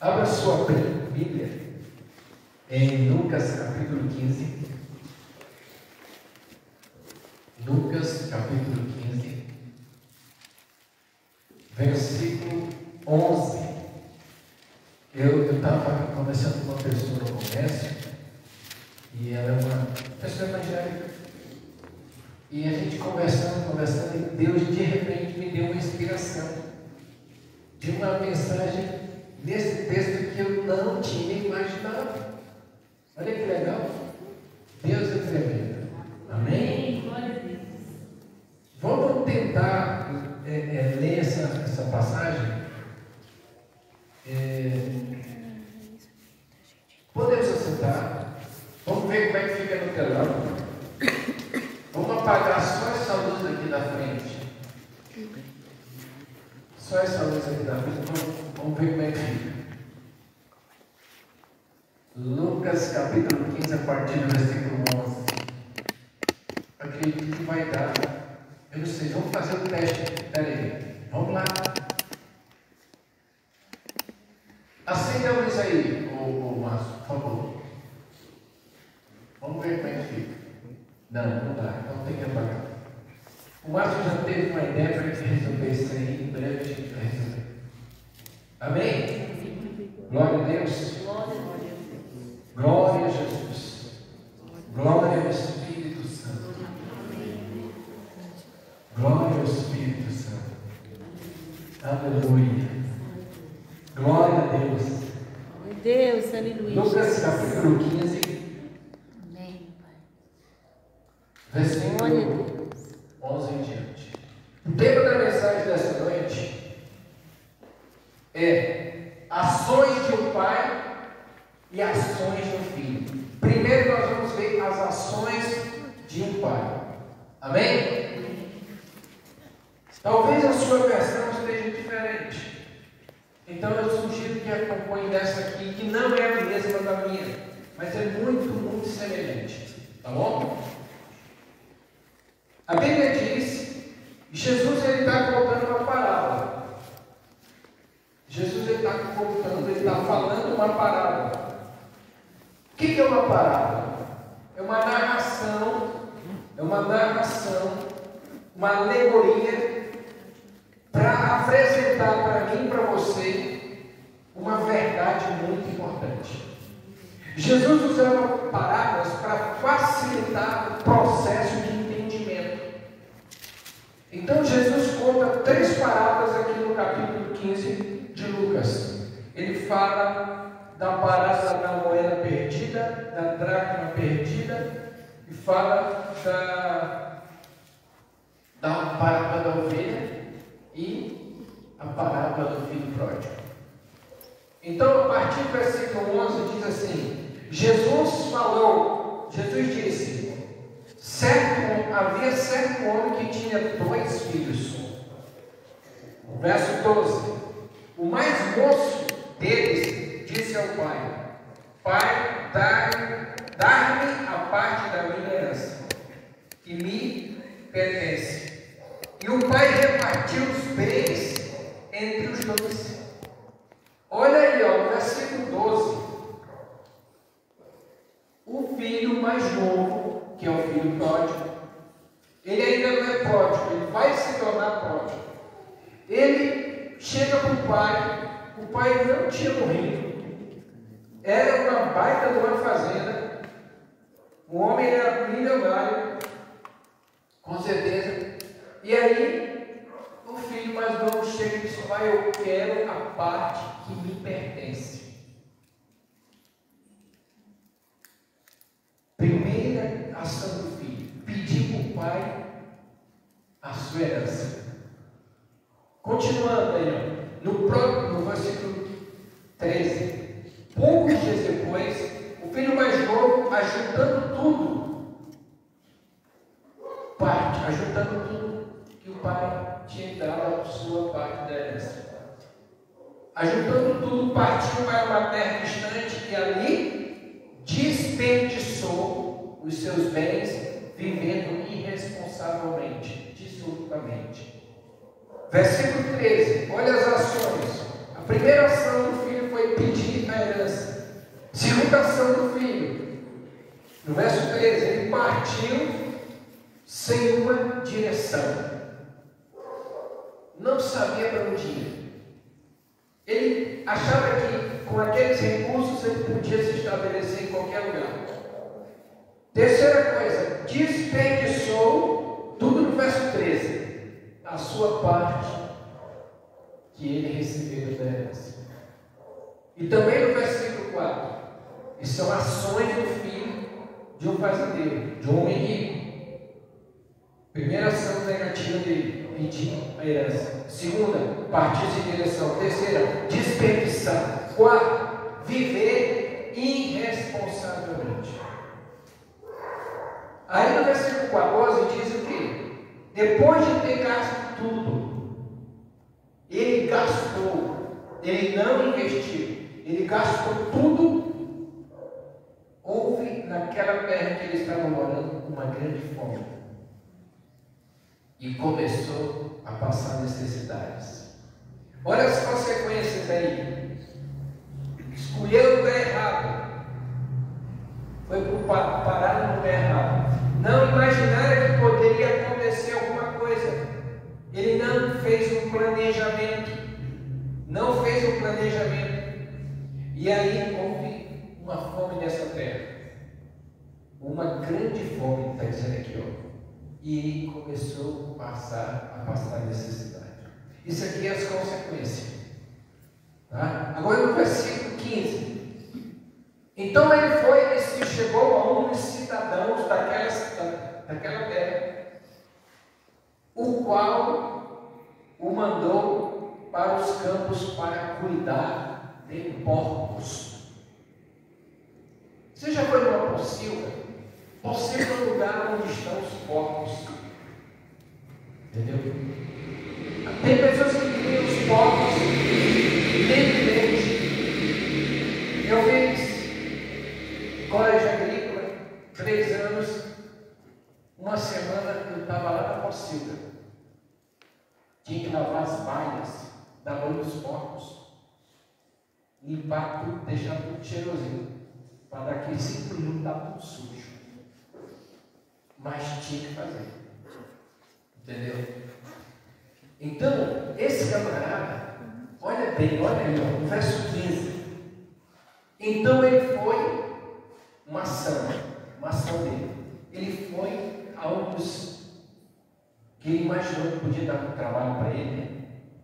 Abra sua Bíblia em Lucas capítulo 15. Lucas capítulo 15, versículo 11. Eu estava conversando com uma pessoa no comércio, e ela é uma pessoa evangélica. E a gente conversando, e Deus de repente me deu uma inspiração de uma mensagem nesse texto que eu não tinha imaginado. Olha que legal. Deus é tremendo. Amém? Vamos tentar ler essa passagem. Podemos assentar. Vamos ver como é que fica no telão. Vamos apagar só essa luz aqui da frente. Só essa luz aqui da frente. Vamos ver como é que fica. Lucas capítulo 15, a partir do versículo 11. Acredito que vai dar. Eu não sei, vamos fazer o teste. Espera aí. Vamos lá. Acenda a luz aí, o Márcio, por favor. Vamos ver como é que fica. Não dá, então tem que apagar. O Márcio já teve uma ideia para a gente resolver isso aí. Em breve a gente vai resolver. Amém? Glória a Deus. Glória a Jesus. Glória ao Espírito Santo. Glória ao Espírito Santo. Aleluia. Glória a Deus. Deus, aleluia. Lucas capítulo 15. Amém, Pai. Versículo 11 em diante. O tema da mensagem dessa noite é ações de um pai e ações de um filho. Primeiro nós vamos ver as ações de um pai. Amém? Talvez a sua versão esteja diferente. Então eu sugiro que acompanhe dessa aqui, que não é a mesma da minha, mas é muito semelhante. Tá bom? A Bíblia diz, Jesus está contando uma parábola. Jesus está contando, ele está falando uma parábola. O que é uma parábola? É uma narração, uma alegoria para apresentar para mim e para você uma verdade muito importante. Jesus usava parábolas para facilitar o processo de entendimento. Então Jesus conta 3 parábolas aqui no capítulo 15 de Lucas. Ele fala da parábola da moeda perdida, da dracma perdida, e fala da parábola da ovelha e a parábola do filho pródigo. Então, a partir do versículo 11 diz assim: Jesus disse, havia certo homem que tinha 2 filhos. Verso 12: o mais moço deles disse ao pai: Pai, dá-me a parte da minha herança, que me pertence. E o pai repartiu os bens entre os 2. Olha aí, o versículo 12. O filho mais novo, que é o filho pródigo, ele ainda não é pródigo, ele vai se tornar pródigo. Ele chega para o pai não tinha morrido, era uma baita de uma fazenda, o homem era milionário, com certeza. E aí, o filho mais novo chega e diz: pai, eu quero a parte que me pertence. Primeira ação do filho: pedir para o pai a sua herança. Continuando aí, no versículo 13: poucos dias depois, o filho mais novo, ajuntando tudo que o pai tinha dado a sua parte da herança. Ajuntando tudo, partiu para uma terra distante e ali desperdiçou os seus bens, vivendo irresponsavelmente, dissolutamente. Versículo 13, olha as ações. A primeira ação do filho foi pedir a herança. Segunda ação do filho. No verso 13, ele partiu sem uma direção. Não sabia para onde ir. Ele achava que com aqueles recursos ele podia se estabelecer em qualquer lugar. Terceira coisa, desperdiçou tudo no verso 13, a sua parte que ele recebeu da herança. E também no versículo 4, que são ações do filho de um fazendeiro, de um homem rico. Primeira ação negativa dele, pedir a herança. Segunda, partir sem direção. Terceira, desperdiçar. Quarta, viver irresponsavelmente. Aí no versículo 14 diz o quê? Depois de ter gasto tudo, ele gastou, ele não investiu, ele gastou tudo. Houve naquela terra que ele estava morando uma grande fome. E começou a passar necessidades. Olha as consequências aí. Escolheu o lugar errado. Foi parar no lugar errado. Não imaginara que poderia acontecer alguma coisa. Ele não fez um planejamento. Não fez um planejamento. E aí houve uma fome nessa terra. Uma grande fome, está dizendo aqui, ó. E começou a passar necessidade. Isso aqui é as consequências. Tá? Agora no versículo 15. Então ele foi e se chegou a um dos cidadãos daquela terra, o qual o mandou para os campos para cuidar de porcos. Você já foi numa pocilga? Pocilga é o lugar onde estão os porcos. Entendeu? Tem pessoas que criam os porcos dentro deles. Eu fiz colégio agrícola, 3 anos, uma semana eu estava lá na pocilga. Tinha que lavar as baias, dar banho dos porcos, limpar tudo, deixar tudo cheirosinho, para daqui 5 minutos estar tudo sujo. Mas tinha que fazer. Entendeu? Então, esse camarada, olha bem, olha aí, ó, no verso 15. Então ele foi, uma ação dele. Ele foi a um dos que ele imaginou que podia dar um trabalho para ele, né?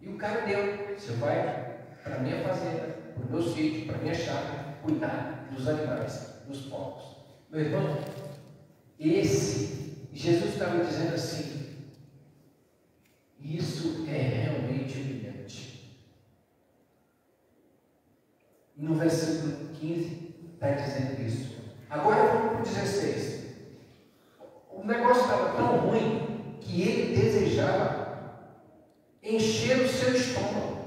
E o cara deu. Você vai para a minha fazenda, para o meu sítio, para a minha chácara, cuidar dos animais, dos porcos. Meu irmão, Jesus estava dizendo assim, isso é realmente humilhante. No versículo 15 está dizendo isso. Agora vamos para o 16. O negócio estava tão ruim que ele desejava encher o seu estômago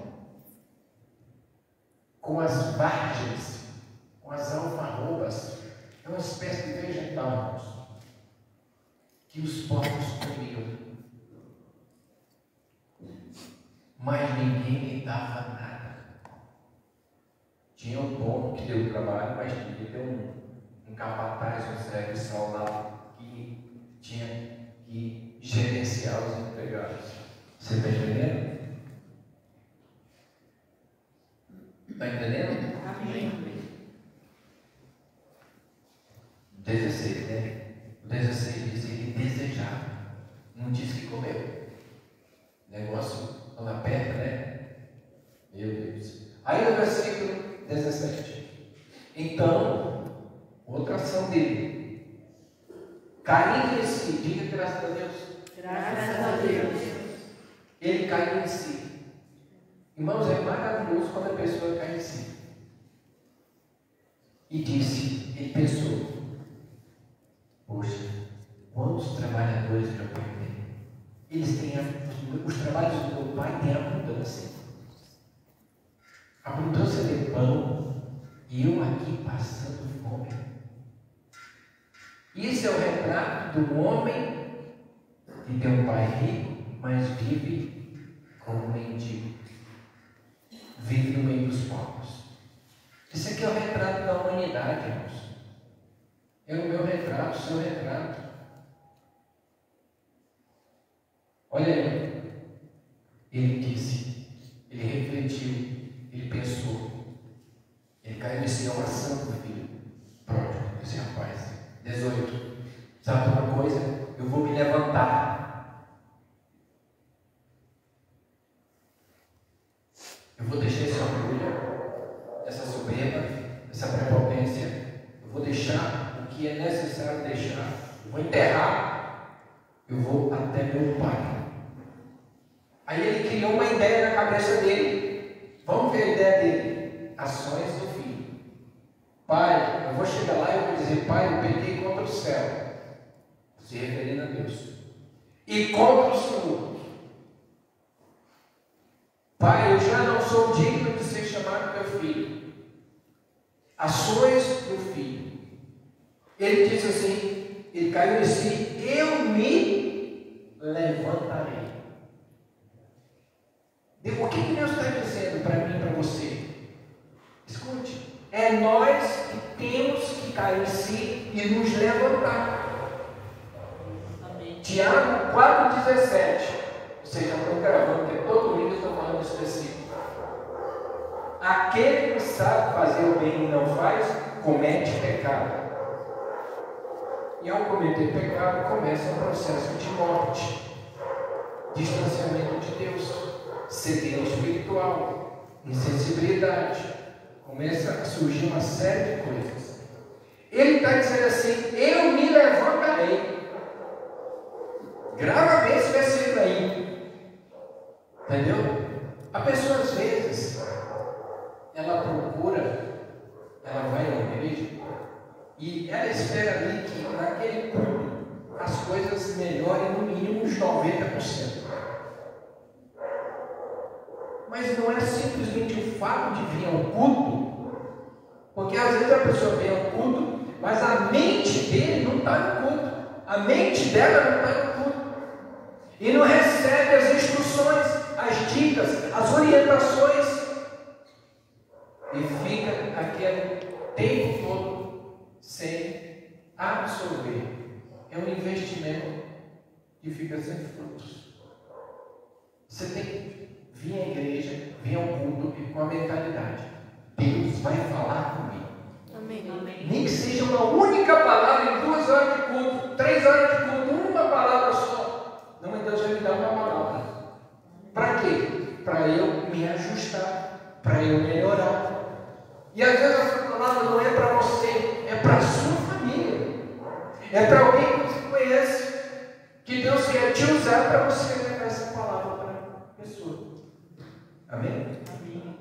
com as vargens, com as alfarrobas. É uma espécie de vegetal que os porcos comiam. Mas ninguém lhe dava nada. Tinha um dono que deu o trabalho, mas devia ter um capataz, um serviçal lá que tinha que gerenciar os empregados. Você está entendendo? Está entendendo? Amém. 16, né? O 16 diz que ele desejava, não diz que comeu. Negócio quando aperta, né? Meu Deus. Aí no versículo 17. Então, outra ação dele. Caindo em si, diga graças a Deus. Graças a Deus. Ele caiu em si. Irmãos, é maravilhoso quando a pessoa cai em si. E disse, ele pensou, poxa, quantos trabalhadores meu pai tem? Eles têm os trabalhos do meu pai têm abundância. Abundância de pão. E eu aqui passando fome. Isso é o retrato do homem que tem um pai rico, mas vive como mendigo. Vive no meio dos pobres. Isso aqui é o retrato da humanidade, irmãos. É o meu retrato, o seu retrato. Olha aí. Ele disse, ele refletiu, ele pensou. Ele caiu nesse oração do filho pródigo, esse rapaz. 18. Sabe uma coisa? Eu vou me levantar. Eu vou deixar esse orgulho, essa soberba, essa prepotência. Eu vou deixar o que é necessário deixar. Eu vou enterrar. Eu vou até meu pai. Aí ele criou uma ideia na cabeça dele. Vamos ver a ideia dele. Ações do filho. Pai, eu vou chegar lá e eu vou dizer, pai, eu pequei contra o céu. Se referindo a Deus. E contra o Senhor. Pai, eu já não sou digno de ser chamado teu filho. Ações do filho. Ele disse assim, ele caiu em si, eu me levantarei. O que Deus está dizendo para mim e para você? Escute, é nós que temos que cair em si e nos levantar. Amém. Tiago 4,17. Vocês já estão gravando, porque todo domingo eu estou falando específico. Aquele que sabe fazer o bem e não faz, comete pecado. E ao cometer pecado, começa um processo de morte, distanciamento de Deus. Cegueira espiritual, insensibilidade, começa a surgir uma série de coisas. Ele está dizendo assim, eu me levantarei. Grava bem esse versículo aí. Entendeu? A pessoa às vezes, ela procura, ela vai na igreja, e ela espera ali que naquele culto as coisas melhorem no mínimo uns 90%. Mas não é simplesmente o fato de vir ao culto, porque às vezes a pessoa vem ao culto, mas a mente dele não está no culto, a mente dela não está no culto, e não recebe as instruções, as dicas, as orientações, e fica aquele tempo todo sem absorver. É um investimento que fica sem frutos. Você tem que vir à igreja, vir ao culto e com a mentalidade: Deus vai falar comigo. Amém. Amém. Nem que seja uma única palavra em 2 horas de culto, 3 horas de culto, uma palavra só. Não, mas Deus vai me dar uma palavra. Para quê? Para eu me ajustar, para eu melhorar. E às vezes essa palavra não é para você, é para a sua família. É para alguém que você conhece, que Deus quer te usar para você levar essa palavra para a pessoa. Amém? Amém.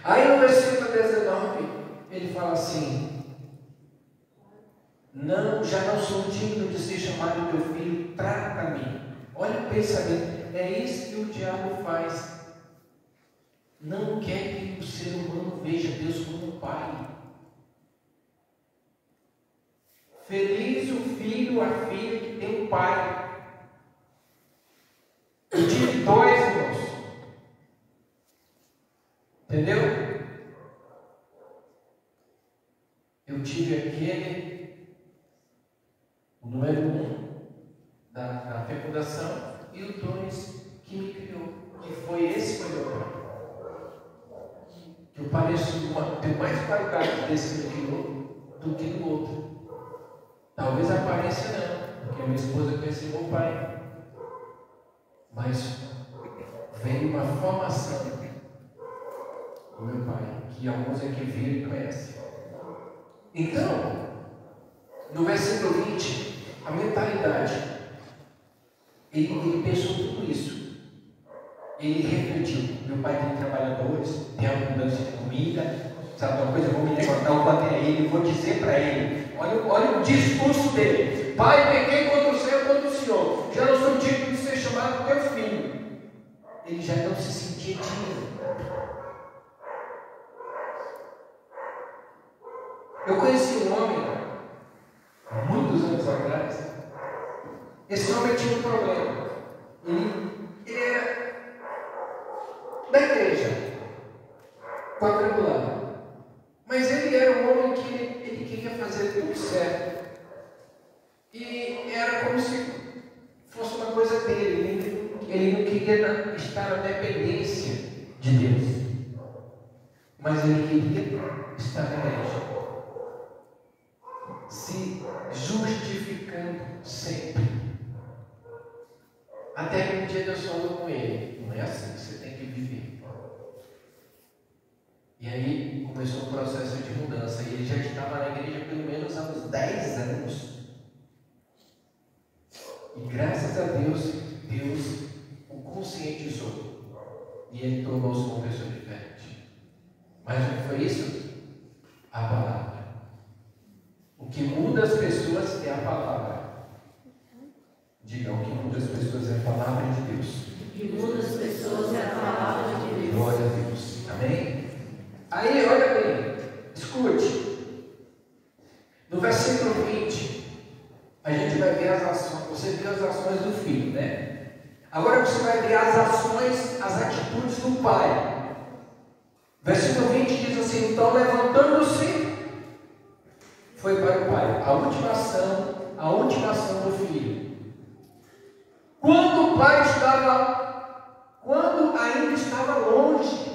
Aí no versículo 19, ele fala assim: não, já não sou digno de ser chamado teu filho, trata-me. Olha o pensamento, é isso que o diabo faz. Não quer que o ser humano veja Deus como pai. Feliz o filho ou a filha que tem um pai. Eu tive 2, irmãos. Entendeu? Eu tive aquele, o número 1 da fecundação, e o 2 que me criou, que foi esse foi meu pai. Eu pareço ter mais qualidade desse que me criou do que do outro. Talvez a aparência não, porque minha esposa conheceu meu pai, mas veio uma formação do meu pai, que alguns aqui viram e conhecem. Então, no versículo 20, a mentalidade, ele pensou tudo isso. Ele refletiu: meu pai tem trabalhadores, tem abundância de comida, sabe uma coisa, eu vou me levantar o quanto é ele, vou dizer para ele. Olha o discurso dele: pai, pequei contra o céu, contra o Senhor, já não sou digno de ser chamado teu filho. Ele já não se sentia digno. Eu conheci um homem, muitos anos atrás. Esse homem tinha um problema. Ele era da igreja, quadrangular, mas certo. E era como se fosse uma coisa dele. Ele não queria estar na dependência de Deus, mas ele queria estar na igreja, se justificando sempre. Até que um dia Deus falou com ele: não é assim que você tem que viver. E aí começou um processo de mudança. E ele já estava na igreja pelo menos há uns 10 anos. E graças a Deus, Deus o conscientizou. E ele tornou-se uma pessoa diferente. Mas o que foi isso? A palavra. O que muda as pessoas é a palavra. Diga, o que muda as pessoas é a palavra de Deus. O que muda as pessoas é a palavra de Deus. Glória a Deus. Amém? Aí, olha bem, escute. No versículo 20, a gente vai ver as ações. Você viu as ações do filho, né? Agora você vai ver as ações, as atitudes do pai. Versículo 20 diz assim: então, levantando-se, foi para o pai. A última ação do filho. Quando o pai quando ainda estava longe,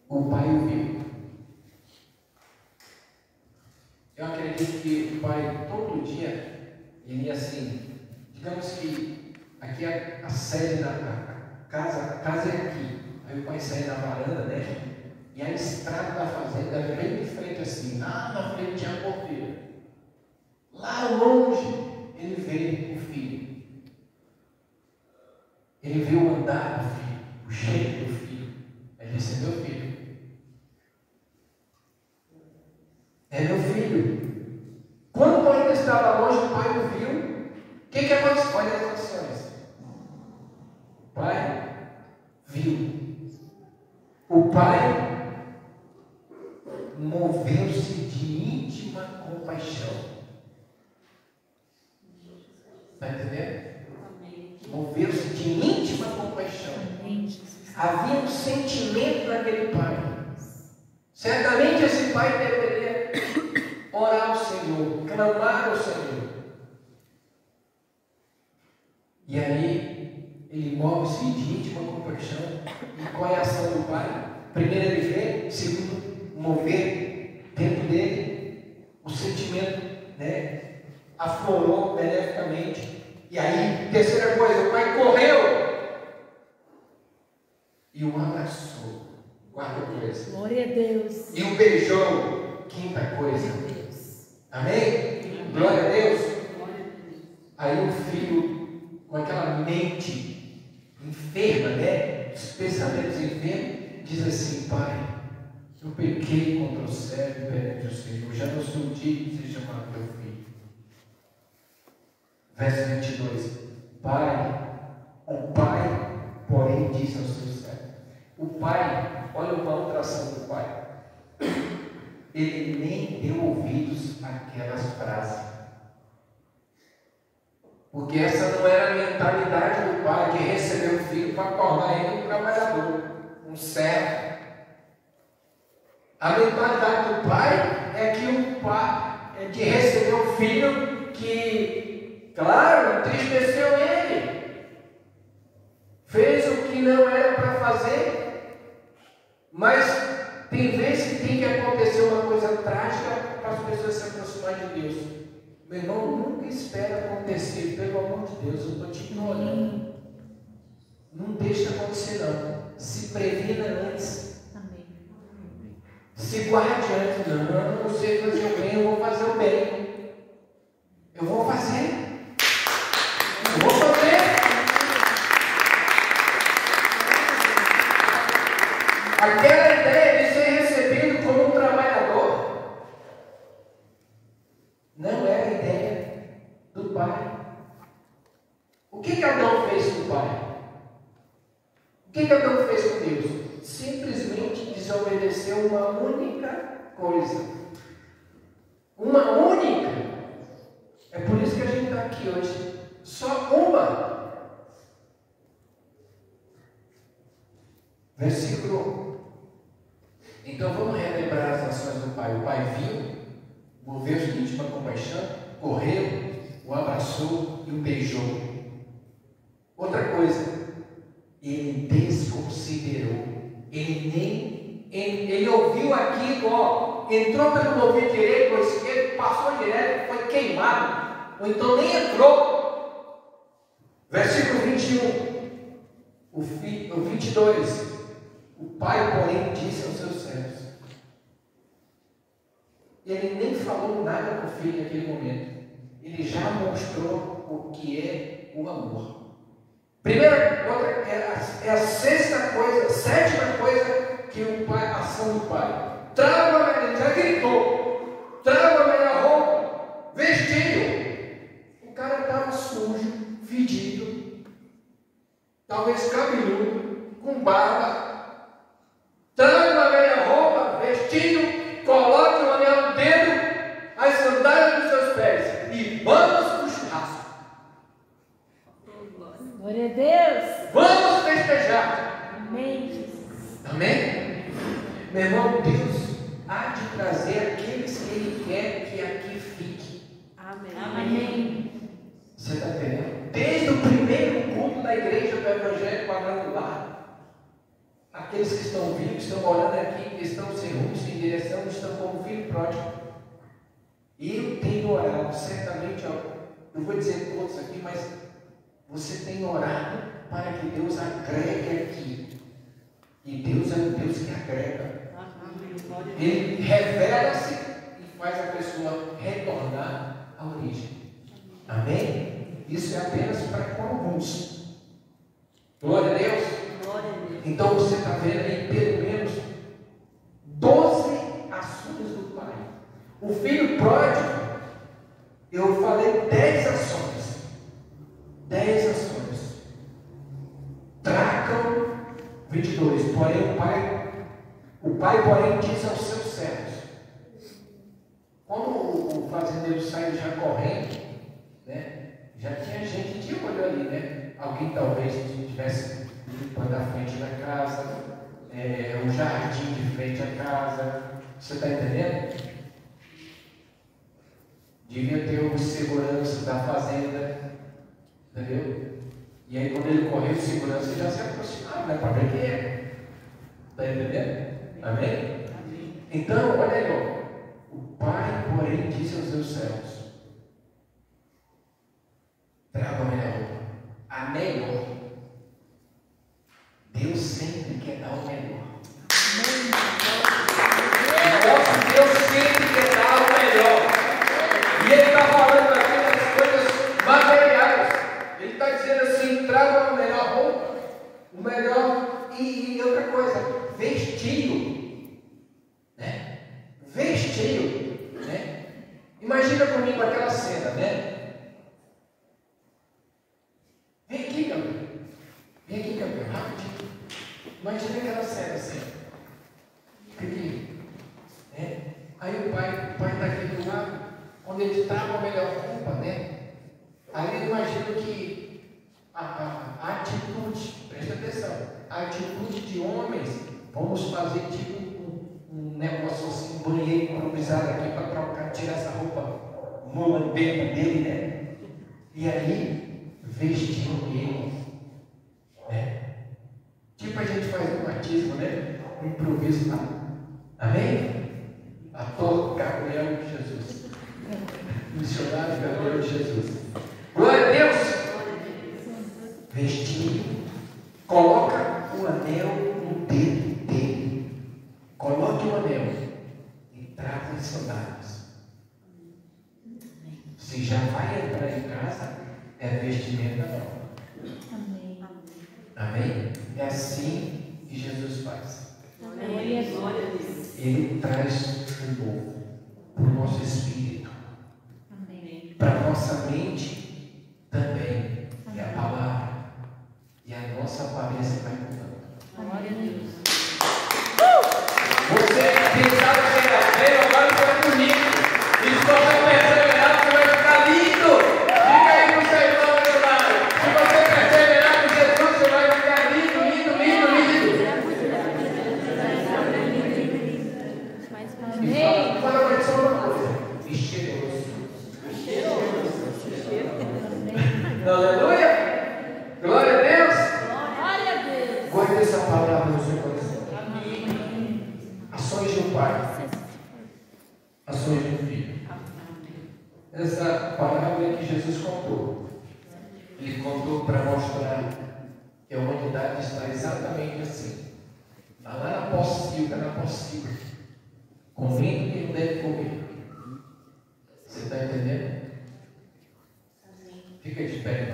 o pai o viu. Eu acredito que o pai todo dia, ele ia assim, digamos que aqui a sede da casa é aqui, aí o pai sai na varanda, né? E a estrada da fazenda é bem de frente assim, lá na frente tinha a porteira. Lá longe, ele vê o filho. Ele vê o andar do filho, o jeito do filho. Ele disse: meu filho. É meu filho. Quando o ainda estava longe, o pai o viu. O que aconteceu? Olha as ações. O pai viu. O pai moveu-se de íntima compaixão. Está entendendo? Moveu-se de íntima compaixão. Havia um sentimento naquele pai. Certamente esse pai deveria orar ao Senhor, clamar ao Senhor. E aí, ele move-se de íntima compaixão. E qual é a ação do pai? Primeiro, ele vê. Segundo, mover dentro dele o sentimento, né? Aflorou beneficamente. E aí, terceira coisa, o pai correu e o abraçou. Quarta coisa. Glória a Deus. E o beijou. Quinta coisa. Amém? Glória a Deus. Aí o filho, com aquela mente enferma, né? Os pensamentos enfermos, diz assim: pai, eu pequei contra o céu e perante o Senhor. Já não sou digno de ser chamado teu filho. Verso 22. O pai, porém, disse ao seu servo. O pai, olha uma outra ação do pai. Ele nem deu ouvidos àquelas frases. Porque essa não era a mentalidade do pai de receber o filho para tornar ele um trabalhador, um servo. A mentalidade do pai é que o pai é de receber o filho que, claro, entristeceu ele, fez o que não era para fazer, mas tem vezes que tem que acontecer uma coisa trágica para as pessoas se aproximarem de Deus. Meu irmão, nunca espera acontecer, pelo amor de Deus, eu estou te ignorando. Não deixa acontecer não. Se previna antes. Amém. Se guarde antes. Não, eu sei fazer o bem, eu vou fazer o bem. Eu vou fazer. Aquela ideia de ser recebido como um trabalhador não é a ideia do pai. O que Adão fez com o pai? O que Adão fez com Deus? Simplesmente desobedeceu uma única coisa. Uma única. É por isso que a gente está aqui hoje. Só uma. Alexandre, correu, o abraçou e o beijou. Outra coisa, ele desconsiderou. Ele ouviu aquilo, ó, entrou pelo ouvido direito ou esquerdo, passou direto, foi queimado, ou então nem entrou. Versículo 21, o 22, o pai, porém, disse aos seus servos. Ele nem falou nada para o filho naquele momento. Ele já mostrou o que é o amor. Primeira coisa, é a sétima coisa que o pai, a ação do pai. Traga, ele já gritou, traga a melhor roupa, vestido. O cara estava sujo, fedido, talvez cabeludo, com barba. Traga a melhor roupa, vestido, coloque o anel no dedo, as sandálias dos seus pés e vamos para o churrasco. Glória a Deus. Vamos festejar. Amém, Jesus. Amém? Meu irmão, Deus há de trazer aqueles que Ele quer que aqui fique. Amém. Amém. Você está entendendo? Desde o primeiro culto da igreja do Evangelho Quadrangular, aqueles que estão vivos, estão morando aqui, que estão sem rumo, sem direção, estão como filho pródigo. Eu tenho orado, certamente, eu vou dizer todos aqui, mas você tem orado para que Deus agregue aqui. E Deus é um Deus que agrega. Ele revela-se e faz a pessoa retornar à origem. Amém? Isso é apenas para alguns. Glória a Deus. Então você está vendo aí pelo menos 12 ações do pai. O filho pródigo, eu falei 10 ações. 10 ações. Tracam 22. Porém o pai, porém, diz aos seus servos. Quando o fazendeiro saiu já correndo, né, já tinha gente de olho ali, né? Alguém talvez estivesse limpando a frente da casa, um jardim de frente à casa. Você está entendendo? Devia ter um segurança da fazenda. Entendeu? E aí quando ele correu, o segurança já se aproximava, né? Para ver quem é. Está entendendo? Amém? Então, olha aí, ó. O pai, porém, disse aos seus servos: traga a melhor roupa. A melhor. Deus sempre quer dar o melhor. Nosso Deus sempre quer dar o melhor. E Ele está falando aqui das coisas materiais. Ele está dizendo assim: traga a melhor roupa, o melhor, e outra coisa, vestido, né? Vestido, né? Imagina comigo aquela cena, né? Vem aqui, Gabriel. Vem aqui, Gabriel, rapidinho. Imagina aquela cena assim. Aqui, né? Aí o pai está aqui do lado, quando ele traga a melhor roupa, né? Aí eu imagino que a atitude, presta atenção, a atitude de homens, vamos fazer tipo um negócio assim, um banheiro improvisado aqui para trocar, tirar essa roupa molambeira dele, né? E aí, vestiram ele, né? Tipo a gente faz no batismo, né? Um improviso lá. Amém? Ator Gabriel de Jesus. Missionário Gabriel de Jesus. Glória a Deus! Vestido, coloca o anel no dedo dele. Coloque o anel e traga as sandálias. Se já vai entrar em casa, é vestimenta nova. Amém. Amém? É assim que Jesus faz. Amém. Glória a Deus. Ele traz o novo para o nosso espírito, Amém. para a nossa mente também. É a palavra. E a nossa aparência vai mudando. Glória a Deus. Você pensava que era feio, agora você é bonito. E se você perseverar, você vai ficar lindo. Diga aí para o seu irmão missionário. Se você perseverar com Jesus, você vai ficar lindo, lindo, lindo, lindo. E fala só uma coisa. E cheiroso. Aleluia! Glória a Deus! Glória a Deus. Guarde essa palavra no seu coração. Amém. Ações de um pai, ações de um filho. Essa palavra que Jesus contou, ele contou para mostrar que a humanidade está exatamente assim. Está lá na pocilga, comendo quem não deve comer. Você está entendendo? Fica de pé.